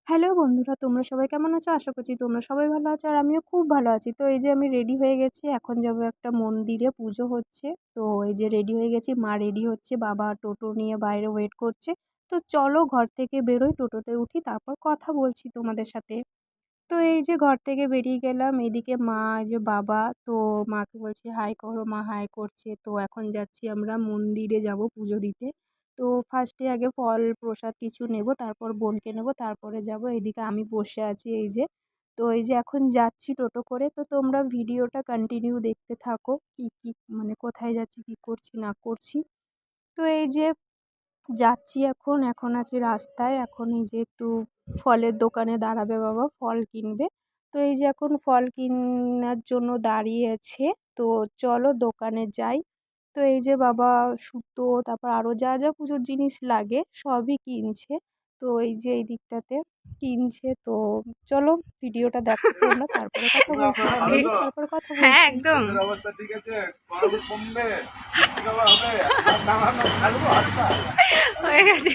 Hello বন্ধুরা, তোমরা সবাই কেমন আছো? আশা করছি তোমরা সবাই ভালো আছো আর আমিও খুব ভালো আছি। তো এই যে আমি রেডি হয়ে গেছি, এখন যাবো একটা মন্দিরে, পুজো হচ্ছে। তো এই যে রেডি হয়ে গেছি, মা রেডি হচ্ছে, বাবা টোটো নিয়ে বাইরে ওয়েট করছে। তো চলো ঘর থেকে বেরোই, টোটোতে উঠি, তারপর কথা বলছি তোমাদের সাথে। তো এই যে ঘর থেকে বেরিয়ে গেলাম, এদিকে মা, এই যে বাবা, তো মাকে বলছি হাই করো, মা হাই করছে। তো এখন যাচ্ছি আমরা মন্দিরে যাব পুজো দিতে। তো ফার্স্টে আগে ফল প্রসাদ কিছু নেব, তারপর বোনকে নেব, তারপরে যাব। এইদিকে আমি বসে আছি এই যে। তো এই যে এখন যাচ্ছি টোটো করে। তো তোমরা ভিডিওটা কন্টিনিউ দেখতে থাকো, কি কি মানে কোথায় যাচ্ছি, কি করছি না করছি। তো এই যে যাচ্ছি এখন, এখন আছি রাস্তায়। এখন এই যে একটু ফলের দোকানে দাঁড়াবে বাবা, ফল কিনবে। তো এই যে এখন ফল কেনার জন্য দাঁড়িয়েছে। তো চলো দোকানে যাই। তো এই যে বাবা সুতো, তারপর আরও যা যা পুজোর জিনিস লাগে সবই কিনছে। তো এই যে এই দিকটাতে কিনছে। তো চলো ভিডিওটা দেখো তোমরা, তারপরে কথা বলছি, তারপরে কথা হ্যাঁ বলছি। একদম অবস্থা ঠিক আছে, কমবে হবে হয়ে গেছে।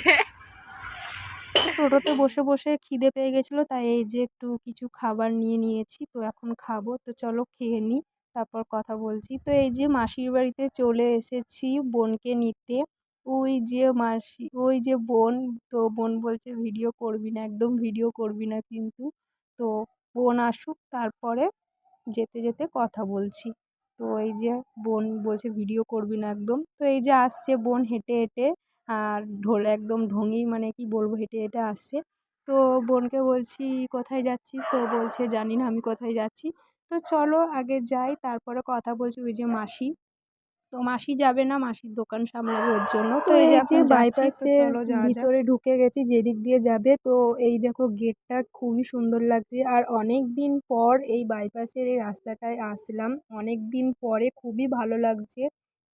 টোটোতে বসে বসে খিদে পেয়ে গেছিলো, তাই এই যে একটু কিছু খাবার নিয়ে নিয়েছি। তো এখন খাবো, তো চলো খেয়ে নিই, তারপর কথা বলছি। তো এই যে মাসির বাড়িতে চলে এসেছি বোনকে নিতে। ওই যে মাসি, ওই যে বোন। তো বোন বলছে ভিডিও করবি না, একদম ভিডিও করবি না কিন্তু। তো বোন আসুক, তারপরে যেতে যেতে কথা বলছি। তো এই যে বোন বলছে ভিডিও করবি না একদম। তো এই যে আসছে বোন হেঁটে হেঁটে, আর ঢোল একদম ঢঙি, মানে কি বলবো, হেঁটে হেঁটে আসছে। তো বোনকে বলছি কোথায় যাচ্ছিস? তো বলছে জানি না আমি কোথায় যাচ্ছি। তো চলো আগে যাই, তারপরে কথা বলছি। ওই যে মাসি, তো মাসি যাবে না, মাসির দোকান সামলাবে, ওর জন্য। তো এই যে এখন যাচ্ছি, তো বাইপাসের চলো যাওয়া যাক। ভিতরে ঢুকে গেছি, যেদিক দিয়ে যাবে। তো এই দেখো গেটটা খুবই সুন্দর লাগছে, আর অনেক দিন পর এই বাইপাসের এই রাস্তাটায় আসলাম, অনেক দিন পরে খুবই ভালো লাগছে।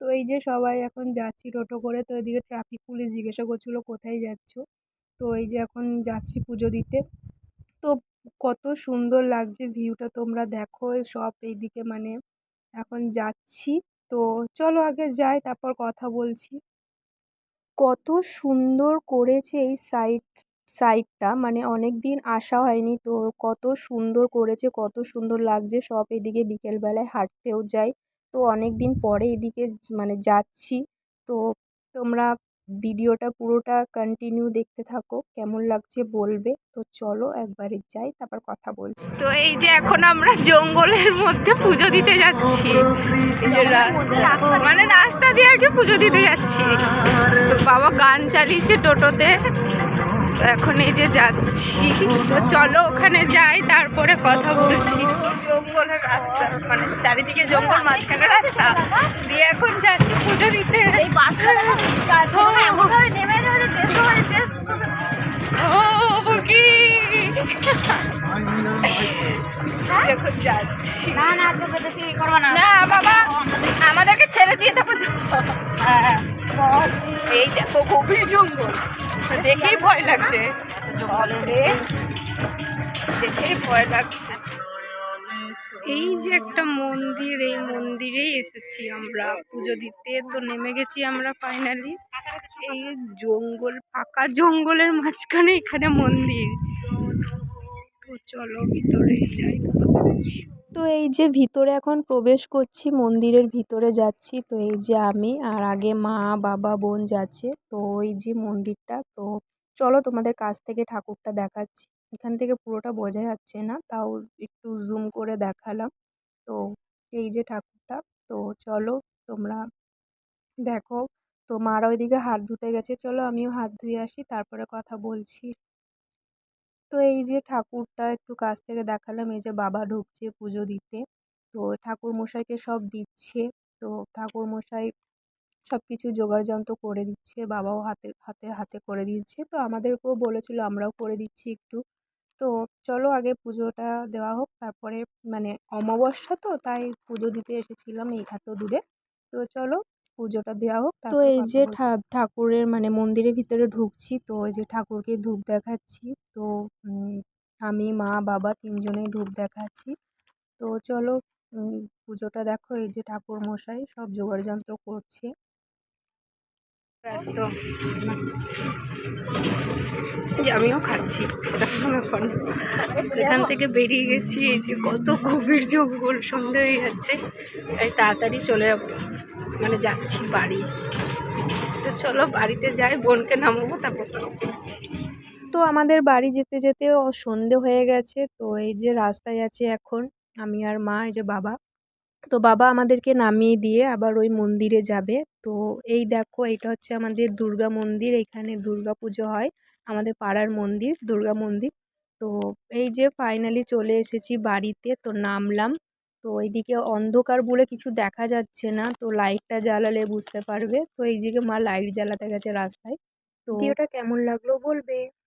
তো এই যে সবাই এখন যাচ্ছি টোটো করে। তো এদিকে ট্রাফিক পুলিশ জিজ্ঞাসা করছিলো কোথায় যাচ্ছ। তো এই যে এখন যাচ্ছি পুজো দিতে। তো কত সুন্দর লাগছে ভিউটা, তোমরা দেখো সব এইদিকে, মানে এখন যাচ্ছি। তো চলো আগে যাই, তারপর কথা বলছি। কত সুন্দর করেছে এই সাইডটা, মানে অনেক দিন আসা হয়নি, তো কত সুন্দর করেছে, কত সুন্দর লাগছে সব। এদিকে বিকেলবেলায় হাঁটতেও যাই। তো অনেক দিন পরে এদিকে মানে যাচ্ছি। তো তোমরা ভিডিওটা পুরোটা কন্টিনিউ দেখতে থাকো, কেমন লাগছে বলবে। তো চলো একবারে যাই, তারপর কথা বলছি। তো এই যে এখন আমরা জঙ্গলের মধ্যে পুজো দিতে যাচ্ছি। এই যে রাস্তা, মানে রাস্তা দিয়ে আর কি পুজো দিতে যাচ্ছি। তো বাবা গান চালিয়েছে টোটোতে। তো এখন এই যে যাচ্ছি, তো চলো ওখানে যাই, তারপরে কথা বলছি। জঙ্গলের রাস্তা, মানে চারিদিকে জঙ্গল, মাঝখানে রাস্তা দিয়ে এখন যাচ্ছি পুজো দিতে। ও বুকি এখন যাচ্ছি। না বাবা, আমাদেরকে ছেড়ে দিয়ে তারপর এই দেখো গভীর জঙ্গল, দেখেই ভয় লাগছে। দেখেই ভয় লাগছে। এই যে একটা মন্দির, এই মন্দিরেই এসেছি আমরা পুজো দিতে। তো নেমে গেছি আমরা ফাইনালি। এই জঙ্গল, ফাঁকা জঙ্গলের মাঝখানে এখানে মন্দির। তো চলো ভিতরে যাই, কথা বলছি। তো এই যে ভিতরে এখন প্রবেশ করছি, মন্দিরের ভিতরে যাচ্ছি। তো এই যে আমি, আর আগে মা, বাবা, বোন যাচ্ছে। তো এই যে মন্দিরটা, তো চলো তোমাদের কাছ থেকে ঠাকুরটা দেখাচ্ছি। এখান থেকে পুরোটা বোঝা যাচ্ছে না, তাও একটু জুম করে দেখালাম। তো এই যে ঠাকুরটা, তো চলো তোমরা দেখো। তো মারা ওইদিকে হাত ধুতে গেছে, চলো আমিও হাত ধুয়ে আসি, তারপরে কথা বলছি। তো এই যে ঠাকুরটা একটু কাছ থেকে দেখালাম। এই যে বাবা ঢুকছে পুজো দিতে। তো ঠাকুর মশাইকে সব দিচ্ছে। তো ঠাকুর মশাই সব কিছু জোগাড় যন্ত্র করে দিচ্ছে, বাবাও হাতে হাতে হাতে করে দিচ্ছে। তো আমাদেরকেও বলেছিল, আমরাও করে দিচ্ছি একটু। তো চলো আগে পুজোটা দেওয়া হোক, তারপরে মানে অমাবস্যা, তো তাই পুজো দিতে এসেছিলাম এই এত দূরে। তো চলো পুজোটা দেওয়া হোক, তো এই যে ঠাকুরের মানে মন্দিরের ভিতরে ঢুকছি। তো এই যে ঠাকুরকে ধূপ দেখাচ্ছি। তো আমি, মা, বাবা তিনজনেই ধূপ দেখাচ্ছি। তো চলো পুজোটা দেখো। এই যে ঠাকুর মশাই সব জোগাড় যন্ত্র করছে। ব্যস্ত যে আমিও খাচ্ছি, সেটা কোনো ব্যাপার না। এখান থেকে বেরিয়ে গেছি, এই যে কত গভীর জঙ্গল, সন্ধে হয়ে যাচ্ছে, তাই তাড়াতাড়ি চলে যাবো, মানে যাচ্ছি বাড়ি। তো চলো বাড়িতে যাই, বোনকে নামাবো তারপর। তো আমাদের বাড়ি যেতে যেতে সন্ধে হয়ে গেছে। তো এই যে রাস্তায় আছি এখন আমি আর মা, এই যে বাবা। তো বাবা আমাদেরকে নামিয়ে দিয়ে আবার ওই মন্দিরে যাবে। তো এই দেখো, এটা হচ্ছে আমাদের দুর্গা মন্দির, এখানে দুর্গা পুজো হয়, আমাদের পাড়ার মন্দির, দুর্গা মন্দির। তো এই যে ফাইনালি চলে এসেছি বাড়িতে, তো নামলাম। তো এইদিকে অন্ধকার বলে কিছু দেখা যাচ্ছে না, তো লাইটটা জ্বালালে বুঝতে পারবে। তো এই দিকে মা লাইট জ্বালাতে গেছে রাস্তায়। তো ভিডিওটা কেমন লাগলো বলবে।